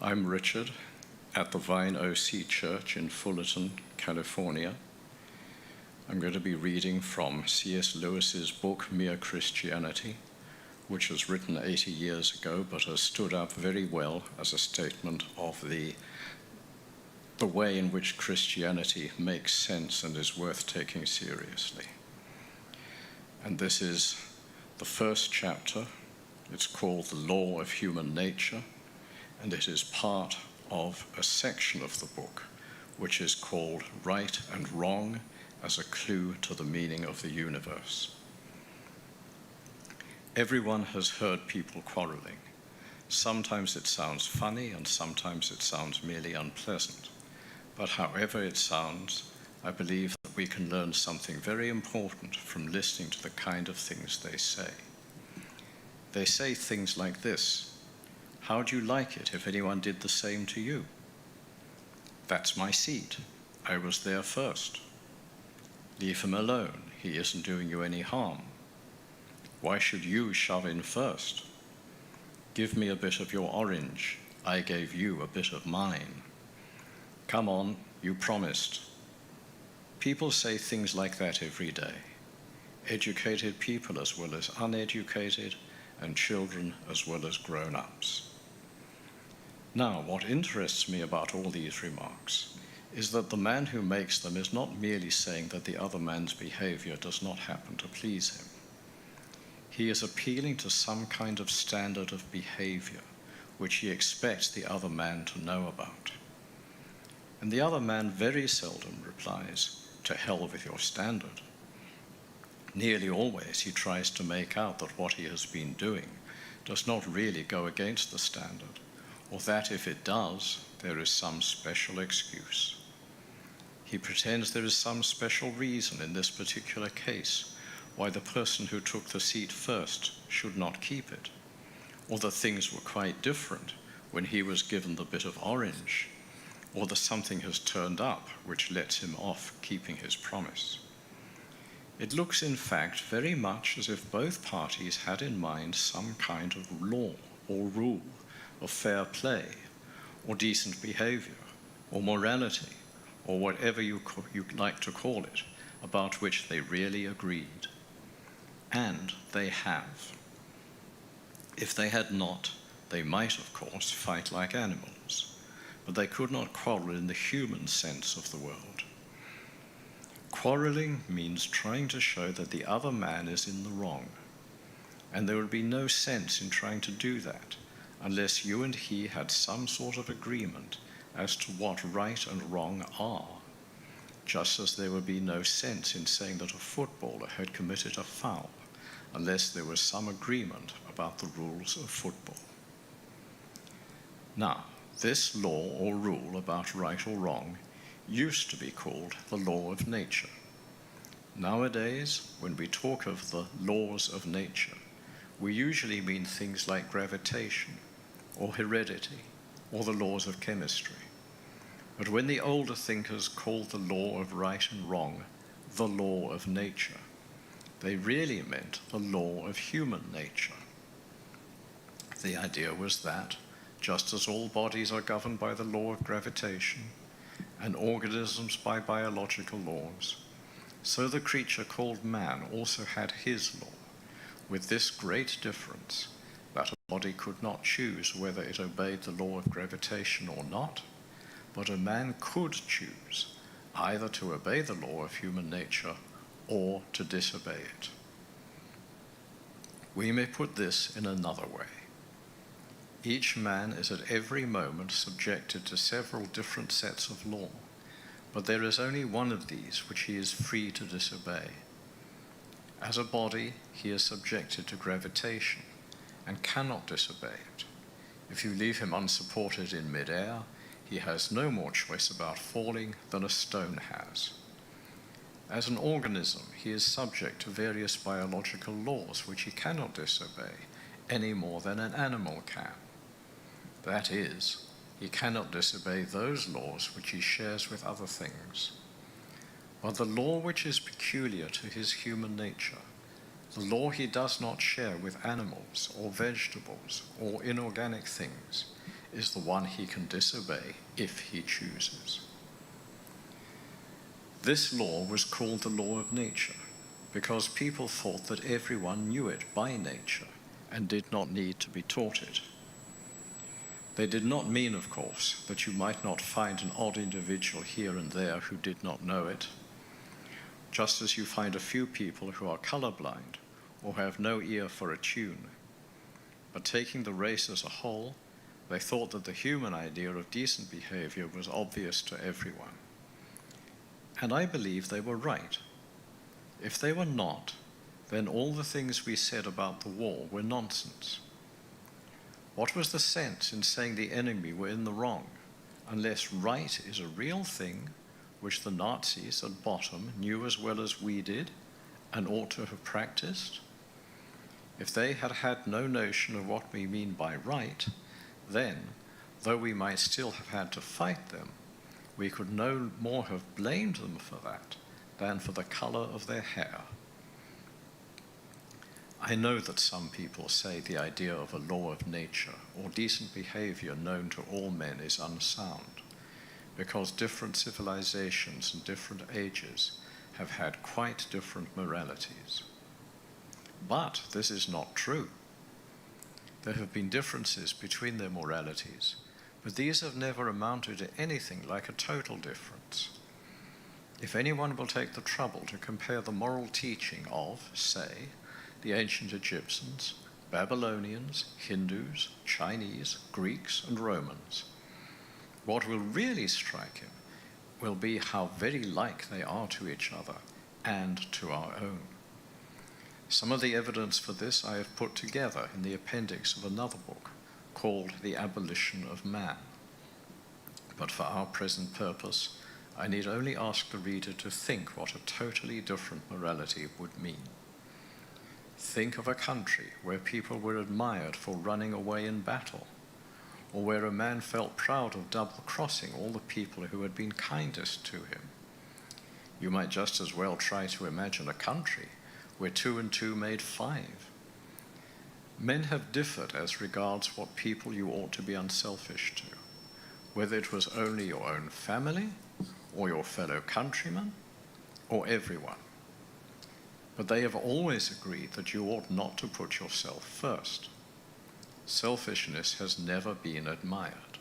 I'm Richard at the Vine OC Church in Fullerton, California. I'm going to be reading from C.S. Lewis's book, Mere Christianity, which was written 80 years ago, but has stood up very well as a statement of the way in which Christianity makes sense and is worth taking seriously. And this is the first chapter. It's called The Law of Human Nature, and it is part of a section of the book which is called Right and Wrong as a Clue to the Meaning of the Universe. Everyone has heard people quarreling. Sometimes it sounds funny and sometimes it sounds merely unpleasant. But however it sounds, I believe that we can learn something very important from listening to the kind of things they say. They say things like this: "How'd you like it if anyone did the same to you?" "That's my seat. I was there first." "Leave him alone. He isn't doing you any harm." "Why should you shove in first?" "Give me a bit of your orange. I gave you a bit of mine." "Come on, you promised." People say things like that every day. Educated people as well as uneducated, and children as well as grown-ups. Now, what interests me about all these remarks is that the man who makes them is not merely saying that the other man's behavior does not happen to please him. He is appealing to some kind of standard of behavior which he expects the other man to know about. And the other man very seldom replies, "To hell with your standard." Nearly always he tries to make out that what he has been doing does not really go against the standard, or that if it does, there is some special excuse. He pretends there is some special reason in this particular case why the person who took the seat first should not keep it, or that things were quite different when he was given the bit of orange, or that something has turned up which lets him off keeping his promise. It looks, in fact, very much as if both parties had in mind some kind of law or rule of fair play or decent behavior or morality or whatever you'd like to call it, about which they really agreed. And they have. If they had not, they might, of course, fight like animals, but they could not quarrel in the human sense of the word. Quarreling means trying to show that the other man is in the wrong, and there would be no sense in trying to do that unless you and he had some sort of agreement as to what right and wrong are, just as there would be no sense in saying that a footballer had committed a foul unless there was some agreement about the rules of football. Now, this law or rule about right or wrong used to be called the law of nature. Nowadays, when we talk of the laws of nature, we usually mean things like gravitation or heredity or the laws of chemistry. But when the older thinkers called the law of right and wrong the law of nature, they really meant the law of human nature. The idea was that, just as all bodies are governed by the law of gravitation, and organisms by biological laws, so the creature called man also had his law, with this great difference, that a body could not choose whether it obeyed the law of gravitation or not, but a man could choose either to obey the law of human nature or to disobey it. We may put this in another way. Each man is at every moment subjected to several different sets of law, but there is only one of these which he is free to disobey. As a body, he is subjected to gravitation and cannot disobey it. If you leave him unsupported in mid-air, he has no more choice about falling than a stone has. As an organism, he is subject to various biological laws which he cannot disobey any more than an animal can. That is, he cannot disobey those laws which he shares with other things. But the law which is peculiar to his human nature, the law he does not share with animals or vegetables or inorganic things, is the one he can disobey if he chooses. This law was called the law of nature because people thought that everyone knew it by nature and did not need to be taught it. They did not mean, of course, that you might not find an odd individual here and there who did not know it, just as you find a few people who are colorblind or have no ear for a tune. But taking the race as a whole, they thought that the human idea of decent behavior was obvious to everyone. And I believe they were right. If they were not, then all the things we said about the war were nonsense. What was the sense in saying the enemy were in the wrong, unless right is a real thing which the Nazis at bottom knew as well as we did and ought to have practiced? If they had had no notion of what we mean by right, then, though we might still have had to fight them, we could no more have blamed them for that than for the color of their hair. I know that some people say the idea of a law of nature or decent behavior known to all men is unsound, because different civilizations and different ages have had quite different moralities. But this is not true. There have been differences between their moralities, but these have never amounted to anything like a total difference. If anyone will take the trouble to compare the moral teaching of, say, the ancient Egyptians, Babylonians, Hindus, Chinese, Greeks, and Romans, what will really strike him will be how very like they are to each other and to our own. Some of the evidence for this I have put together in the appendix of another book called The Abolition of Man. But for our present purpose, I need only ask the reader to think what a totally different morality would mean. Think of a country where people were admired for running away in battle, or where a man felt proud of double-crossing all the people who had been kindest to him. You might just as well try to imagine a country where 2 and 2 made 5. Men have differed as regards what people you ought to be unselfish to, whether it was only your own family, or your fellow countrymen, or everyone. But they have always agreed that you ought not to put yourself first. Selfishness has never been admired.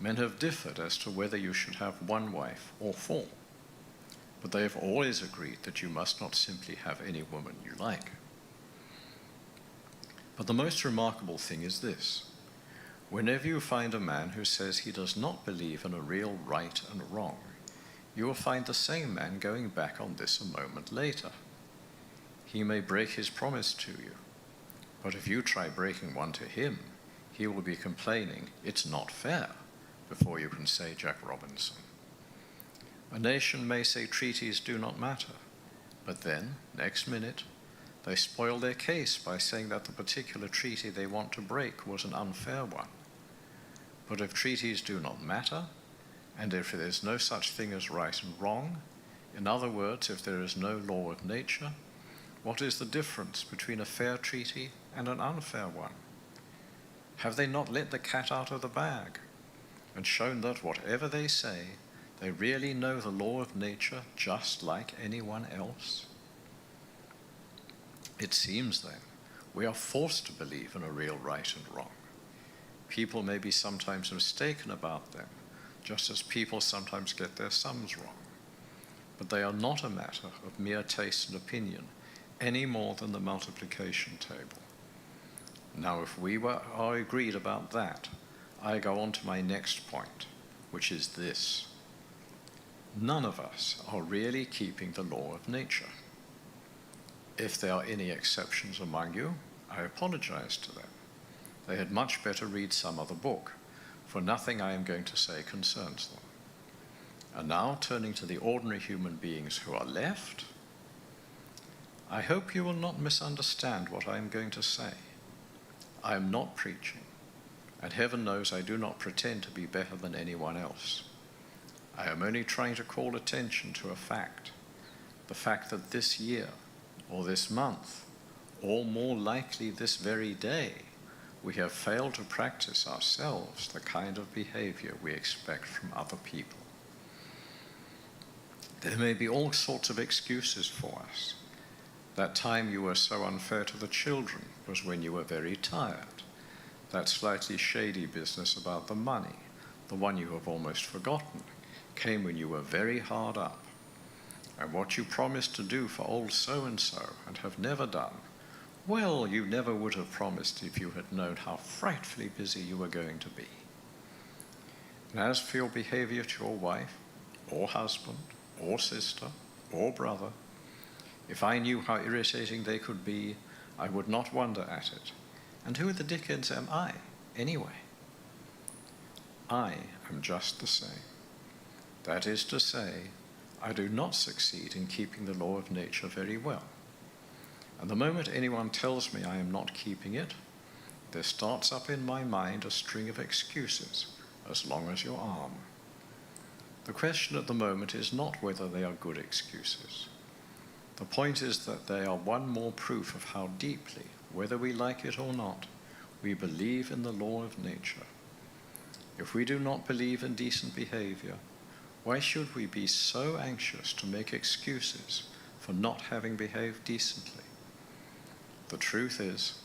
Men have differed as to whether you should have 1 wife or 4, but they have always agreed that you must not simply have any woman you like. But the most remarkable thing is this. Whenever you find a man who says he does not believe in a real right and wrong, you will find the same man going back on this a moment later. He may break his promise to you, but if you try breaking one to him, he will be complaining, "It's not fair," before you can say Jack Robinson. A nation may say treaties do not matter, but then, next minute, they spoil their case by saying that the particular treaty they want to break was an unfair one. But if treaties do not matter, and if there is no such thing as right and wrong, in other words, if there is no law of nature, what is the difference between a fair treaty and an unfair one? Have they not let the cat out of the bag and shown that whatever they say, they really know the law of nature just like anyone else? It seems, then, we are forced to believe in a real right and wrong. People may be sometimes mistaken about them, just as people sometimes get their sums wrong. But they are not a matter of mere taste and opinion, any more than the multiplication table. Now, if we are agreed about that, I go on to my next point, which is this. None of us are really keeping the law of nature. If there are any exceptions among you, I apologize to them. They had much better read some other book, for nothing I am going to say concerns them. And now, turning to the ordinary human beings who are left, I hope you will not misunderstand what I am going to say. I am not preaching, and heaven knows I do not pretend to be better than anyone else. I am only trying to call attention to a fact, the fact that this year, or this month, or more likely this very day, we have failed to practice ourselves the kind of behavior we expect from other people. There may be all sorts of excuses for us. That time you were so unfair to the children was when you were very tired. That slightly shady business about the money, the one you have almost forgotten, came when you were very hard up. And what you promised to do for old so-and-so and have never done, well, you never would have promised if you had known how frightfully busy you were going to be. And as for your behavior to your wife, or husband, or sister, or brother, if I knew how irritating they could be, I would not wonder at it. And who the dickens am I, anyway? I am just the same. That is to say, I do not succeed in keeping the law of nature very well. And the moment anyone tells me I am not keeping it, there starts up in my mind a string of excuses, as long as your arm. The question at the moment is not whether they are good excuses. The point is that they are one more proof of how deeply, whether we like it or not, we believe in the law of nature. If we do not believe in decent behavior, why should we be so anxious to make excuses for not having behaved decently? The truth is,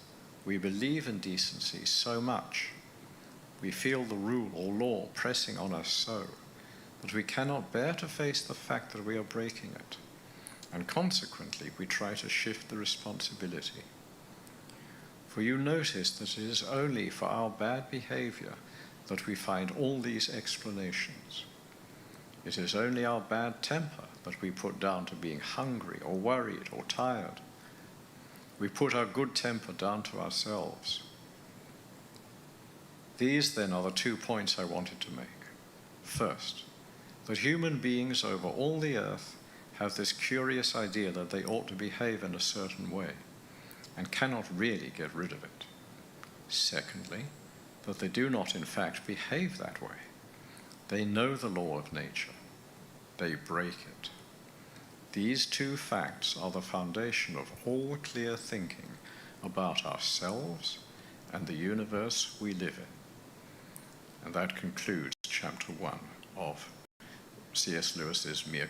we believe in decency so much, we feel the rule or law pressing on us so, that we cannot bear to face the fact that we are breaking it, and consequently we try to shift the responsibility. For you notice that it is only for our bad behavior that we find all these explanations. It is only our bad temper that we put down to being hungry or worried or tired. We put our good temper down to ourselves. These, then, are the 2 points I wanted to make. First, that human beings over all the earth have this curious idea that they ought to behave in a certain way and cannot really get rid of it. Secondly, that they do not in fact behave that way. They know the law of nature. They break it. These 2 facts are the foundation of all clear thinking about ourselves and the universe we live in. And that concludes chapter 1 of C.S. Lewis's Mere